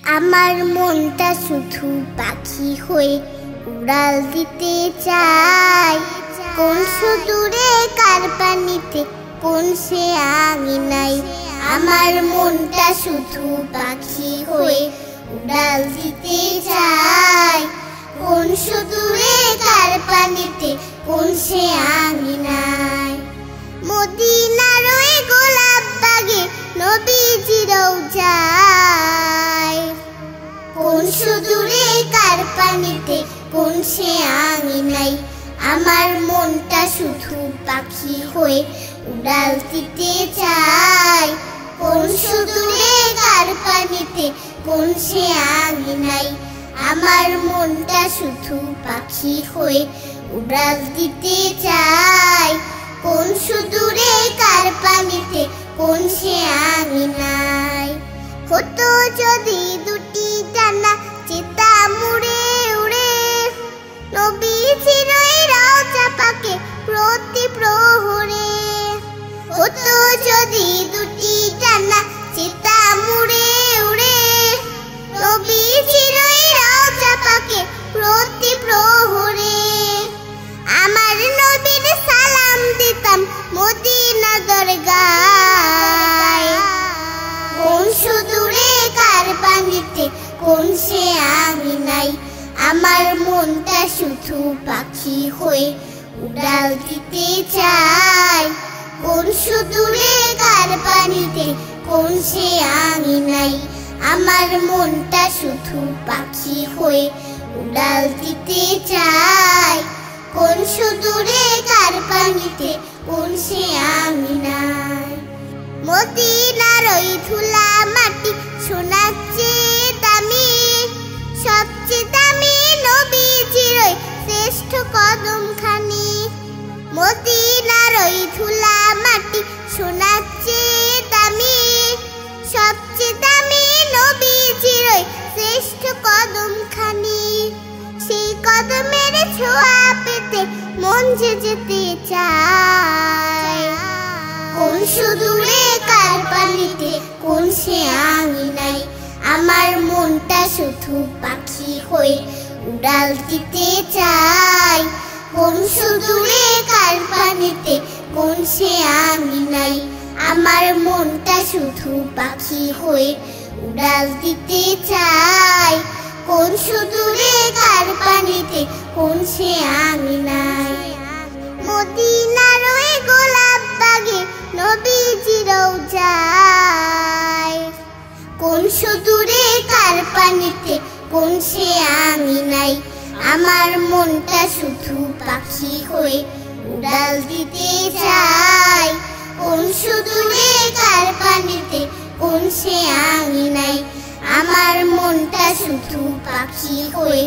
আমার মনটা শুধু পাখি হয়ে উড়াল দিতে চায়, কোন সুদূরে কার পানিতে কোন সে আঙিনায়। আমার মনটা শুধু পাখি হয়ে উড়াল দিতে চায়, কোন সুদূরে কার পানিতে কোন সে আঙিনায়। মদিনার ওই গোলাপ বাগে নবীজির রওজায়, কোন সুদূরে কার পানিতে কোন সে আঙিনায়। আমার মনটা শুধু পাখি হয়ে উড়াল দিতে চায়, কোন সুদূরে কার পানিতে কোন সে আঙিনায়। আমার মনটা শুধু পাখি হয়ে উড়াল দিতে চায়, কোন সুদূরে কার পানিতে কোন সে আঙিনায়। হতো যদি দুটি ডানা চিতা মুড়ে উড়ে, নবীজির ওই রওজা পাকে প্রতি প্রহরে। হতো যদি দুটি ডানা চিতা মুড়ে উড়ে, নবীজির ওই রওজা পাকে প্রতি প্রহরে। আমার নবীর সালাম দিতাম মদিনা দরগায়, কোন সুদূরে কার পানিতে কোন সে আঙিনায়। আমার মনটা শুধু পাখি হয়ে উড়াল দিতে চায়, কোন সুদূরে কার পানিতে কোন সে আঙিনায়। আমার মনটা শুধু পাখি হয়ে উড়াল দিতে চায়, কোন সুদূরে কার পানিতে কোন সে আঙিনায়। মদিনার ওই ধুলা মাটি সোনার চেয়ে দামি, সবচেয়ে দামি নবীজির ওই শ্রেষ্ঠ কদমখানি। মদিনার ওই ধুলা মাটি সোনার চেয়ে দামি, সবচেয়ে দামি নবীজির ওই শ্রেষ্ঠ কদমখানি। সেই কদমের ছোঁয়া পেতে মন যে যেতে চায়, কোন সুদূরে কার পানিতে কোন সে আঙিনায়। আমার মনটা শুধু পাখি হয়ে উড়াল দিতে চায়, কোন সুদূরে কার পানিতে কোন সে আঙিনায়। আমার মনটা শুধু পাখি হয়ে উড়াল দিতে চায়, কোন সুদূরে কার পানিতে কোন সে আঙিনায়। মদিনার ওই গোলাপ বাগে নবীজির রওজায়, কোন সুদূরে কার পানিতে কোন সে আঙিনায়। আমার মনটা শুধু পাখি হয়ে উড়াল দিতে চায়, কোন সুদূরে কার পানিতে কোন সে আঙিনায়। আমার মনটা শুধু পাখি হয়ে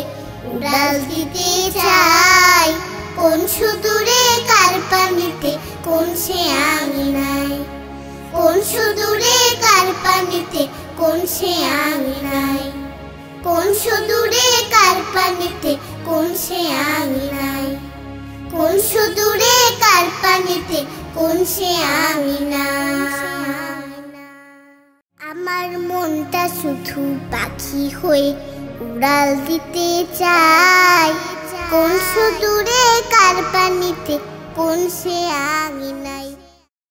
উড়াল দিতে চায়, কোন সুদূরে কার পানিতে কোন সে আঙিনায়। কোন সুদূরে কার পানিতে কোন সে আঙিনায়। কোন সুদূরে কার পানিতে কোন সে আঙিনায়। কোন সুদূরে কার পানিতে কোন সে আঙিনায়। আমার মনটা শুধু পাখি হয়ে উড়াল দিতে চায়, কোন সুদূরে কার পানিতে কোন সে আঙিনায়।